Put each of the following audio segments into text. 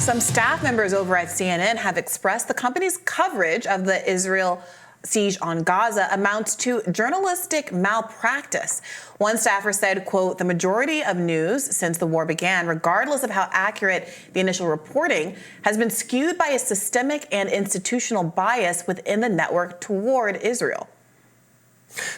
Some staff members over at CNN have expressed the company's coverage of the Israel siege on Gaza amounts to journalistic malpractice. One staffer said, quote, "The majority of news since the war began, regardless of how accurate the initial reporting, has been skewed by a systemic and institutional bias within the network toward Israel."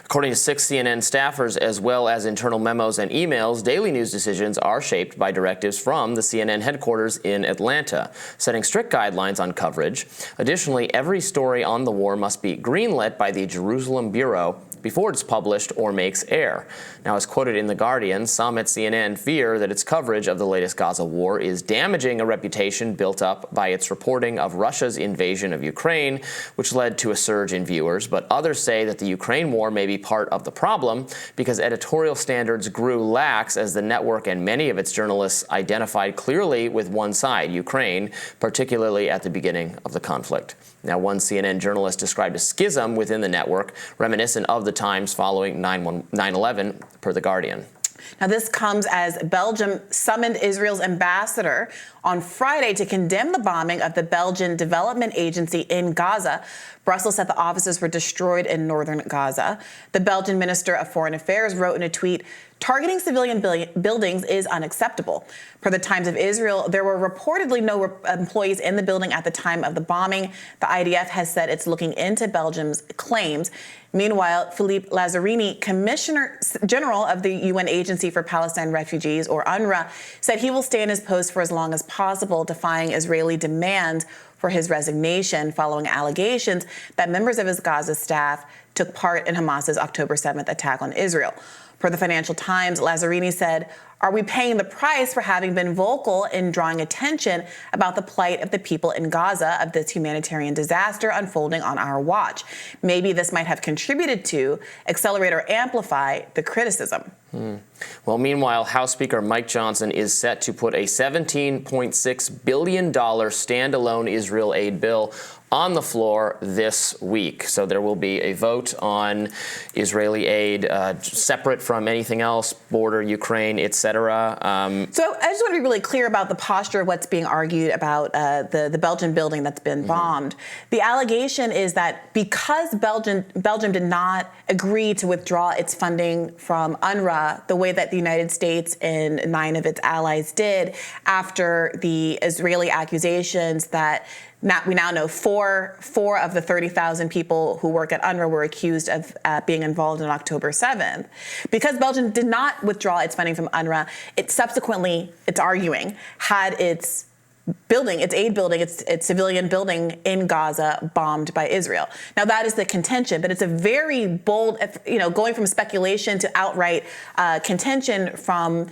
According to 6 CNN staffers, as well as internal memos and emails, daily news decisions are shaped by directives from the CNN headquarters in Atlanta, setting strict guidelines on coverage. Additionally, every story on the war must be greenlit by the Jerusalem Bureau before it's published or makes air. Now, as quoted in The Guardian, some at CNN fear that its coverage of the latest Gaza war is damaging a reputation built up by its reporting of Russia's invasion of Ukraine, which led to a surge in viewers. But others say that the Ukraine war may be part of the problem because editorial standards grew lax as the network and many of its journalists identified clearly with one side, Ukraine, particularly at the beginning of the conflict. Now, one CNN journalist described a schism within the network, reminiscent of the times following 9/11, per The Guardian. Now, this comes as Belgium summoned Israel's ambassador on Friday to condemn the bombing of the Belgian Development Agency in Gaza. Brussels said the offices were destroyed in northern Gaza. The Belgian Minister of Foreign Affairs wrote in a tweet, "Targeting civilian buildings is unacceptable." Per the Times of Israel, there were reportedly no employees in the building at the time of the bombing. The IDF has said it's looking into Belgium's claims. Meanwhile, Philippe Lazzarini, Commissioner General of the UN Agency for Palestine Refugees, or UNRWA, said he will stay in his post for as long as possible, defying Israeli demands for his resignation following allegations that members of his Gaza staff took part in Hamas's October 7th attack on Israel. Per the Financial Times, Lazzarini said, "Are we paying the price for having been vocal in drawing attention about the plight of the people in Gaza of this humanitarian disaster unfolding on our watch? Maybe this might have contributed to accelerate or amplify the criticism." Well, meanwhile, House Speaker Mike Johnson is set to put a $17.6 billion standalone Israel aid bill on the floor this week. So there will be a vote on Israeli aid separate from anything else, border, Ukraine, etc. So I just want to be really clear about the posture of what's being argued about the Belgian building that's been bombed. The allegation is that because Belgium did not agree to withdraw its funding from UNRWA the way that the United States and 9 of its allies did after the Israeli accusations that we now know four of the 30,000 people who work at UNRWA were accused of being involved in October 7th. Because Belgium did not withdraw its funding from UNRWA, it subsequently, it's arguing, had its aid building, its civilian building in Gaza bombed by Israel. Now, that is the contention, but it's a very bold, going from speculation to outright contention from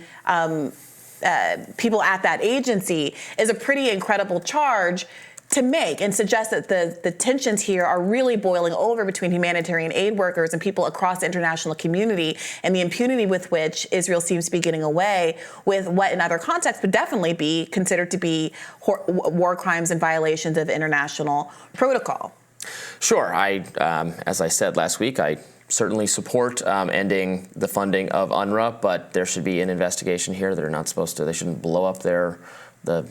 people at that agency is a pretty incredible charge to make, and suggest that the tensions here are really boiling over between humanitarian aid workers and people across the international community, and the impunity with which Israel seems to be getting away with what in other contexts would definitely be considered to be war crimes and violations of international protocol. Sure. As I said last week, I certainly support ending the funding of UNRWA, but there should be an investigation here. They shouldn't blow up the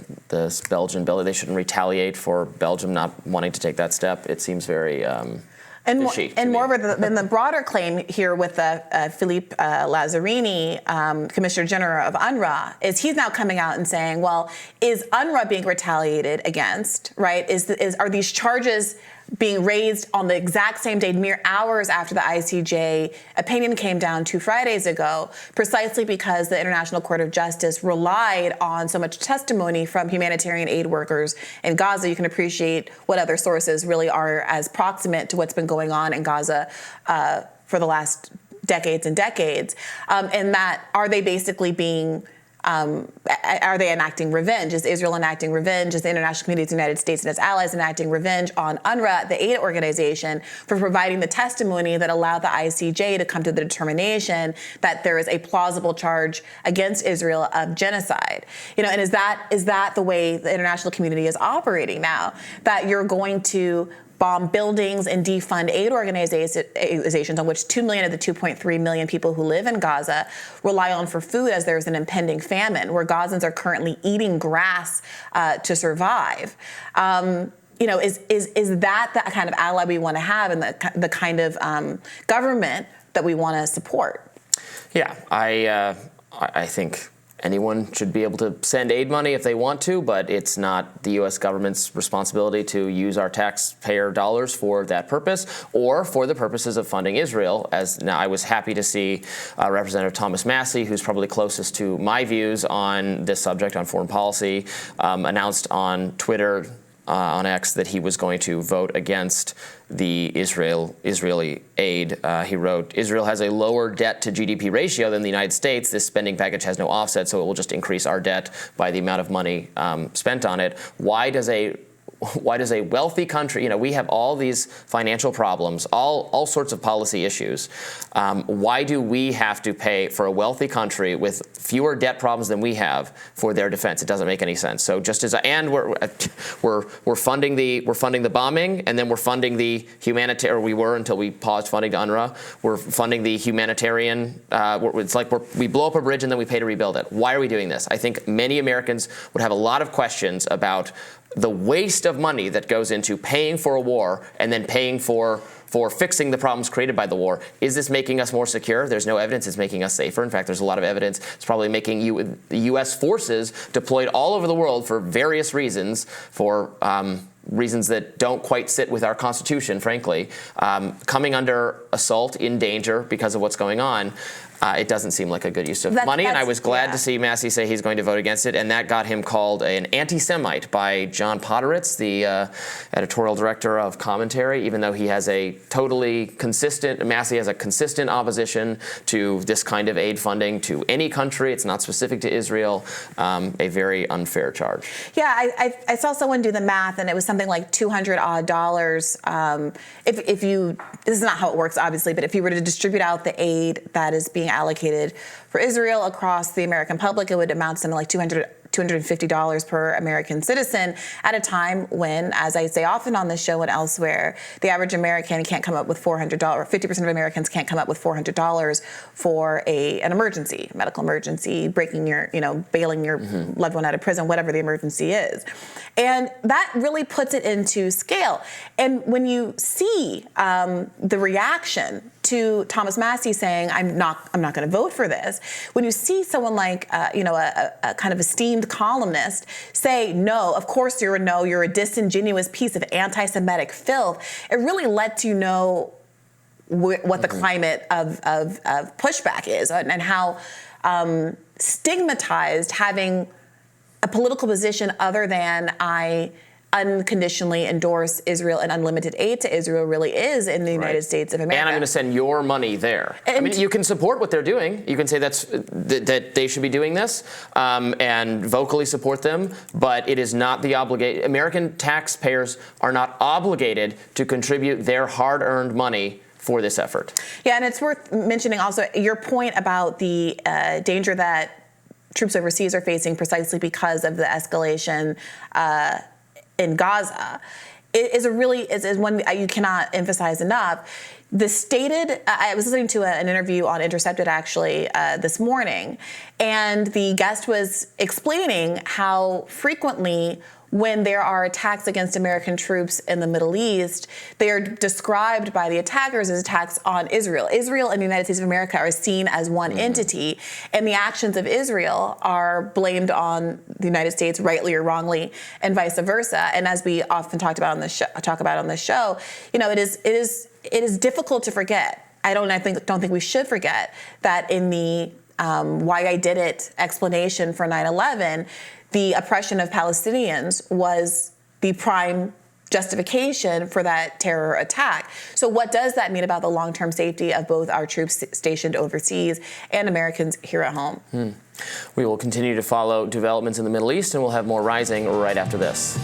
Belgian building. They shouldn't retaliate for Belgium not wanting to take that step. It seems very fishy. And moreover, than the broader claim here with Philippe Lazzarini, Commissioner General of UNRWA, is he's now coming out and saying, well, is UNRWA being retaliated against, right? Are these charges being raised on the exact same day, mere hours after the ICJ opinion came down 2 Fridays ago, precisely because the International Court of Justice relied on so much testimony from humanitarian aid workers in Gaza? You can appreciate what other sources really are as proximate to what's been going on in Gaza for the last decades and decades. And that, are they basically being are they enacting revenge? Is Israel enacting revenge? Is the international community, the United States and its allies, enacting revenge on UNRWA, the aid organization, for providing the testimony that allowed the ICJ to come to the determination that there is a plausible charge against Israel of genocide? And is that the way the international community is operating now? That you're going to bomb buildings and defund aid organizations on which 2 million of the 2.3 million people who live in Gaza rely on for food as there's an impending famine, where Gazans are currently eating grass to survive. Is that the kind of ally we want to have, and the kind of government that we want to support? Yeah, I think anyone should be able to send aid money if they want to, but it's not the U.S. government's responsibility to use our taxpayer dollars for that purpose or for the purposes of funding Israel. Now, I was happy to see Representative Thomas Massie, who's probably closest to my views on this subject, on foreign policy, announced on Twitter, on X, that he was going to vote against the Israeli aid. He wrote, "Israel has a lower debt to GDP ratio than the United States. This spending package has no offset, so it will just increase our debt by the amount of money spent on it." Why does a wealthy country, we have all these financial problems, all sorts of policy issues. Why do we have to pay for a wealthy country with fewer debt problems than we have for their defense? It doesn't make any sense. So we're funding the bombing, and then we're funding the humanitarian, or we were until we paused funding to UNRWA. We're funding the humanitarian. It's like we blow up a bridge and then we pay to rebuild it. Why are we doing this? I think many Americans would have a lot of questions about the waste of money that goes into paying for a war and then paying for fixing the problems created by the war. Is this making us more secure? There's no evidence it's making us safer. In fact, there's a lot of evidence it's probably making U.S. forces deployed all over the world for various reasons, for reasons that don't quite sit with our Constitution, frankly, coming under assault, in danger because of what's going on. It doesn't seem like a good use of money, and I was glad to see Massie say he's going to vote against it, and that got him called an anti-Semite by John Podhoretz, the editorial director of Commentary, even though he has Massie has a consistent opposition to this kind of aid funding to any country. It's not specific to Israel. A very unfair charge. Yeah, I saw someone do the math, and it was something like $200 if you, this is not how it works, obviously, but if you were to distribute out the aid that is being allocated for Israel across the American public, it would amount to something like $250 per American citizen at a time when, as I say often on this show and elsewhere, the average American can't come up with $400. 50% of Americans can't come up with $400 for an emergency, medical emergency, bailing your loved one out of prison, whatever the emergency is. And that really puts it into scale. And when you see the reaction to Thomas Massie saying, I'm not going to vote for this, when you see someone like, a kind of esteemed columnist say, no, of course you're a disingenuous piece of anti-Semitic filth, it really lets you know what the climate of pushback is, and how stigmatized having a political position other than I unconditionally endorse Israel and unlimited aid to Israel really is in the United States of America. And I'm going to send your money there. And you can support what they're doing. You can say that they should be doing this and vocally support them, but it is not the obligation. American taxpayers are not obligated to contribute their hard-earned money for this effort. Yeah, and it's worth mentioning also your point about the danger that troops overseas are facing precisely because of the escalation in Gaza. It is one you cannot emphasize enough. I was listening to an interview on Intercepted actually this morning, and the guest was explaining how frequently when there are attacks against American troops in the Middle East, they are described by the attackers as attacks on Israel. Israel and the United States of America are seen as one entity, and the actions of Israel are blamed on the United States, rightly or wrongly, and vice versa. And as we often talk about on this show, it is difficult to forget. I don't think we should forget that in the Why I Did It explanation for 9/11, the oppression of Palestinians was the prime justification for that terror attack. So what does that mean about the long-term safety of both our troops stationed overseas and Americans here at home? We will continue to follow developments in the Middle East, and we'll have more Rising right after this.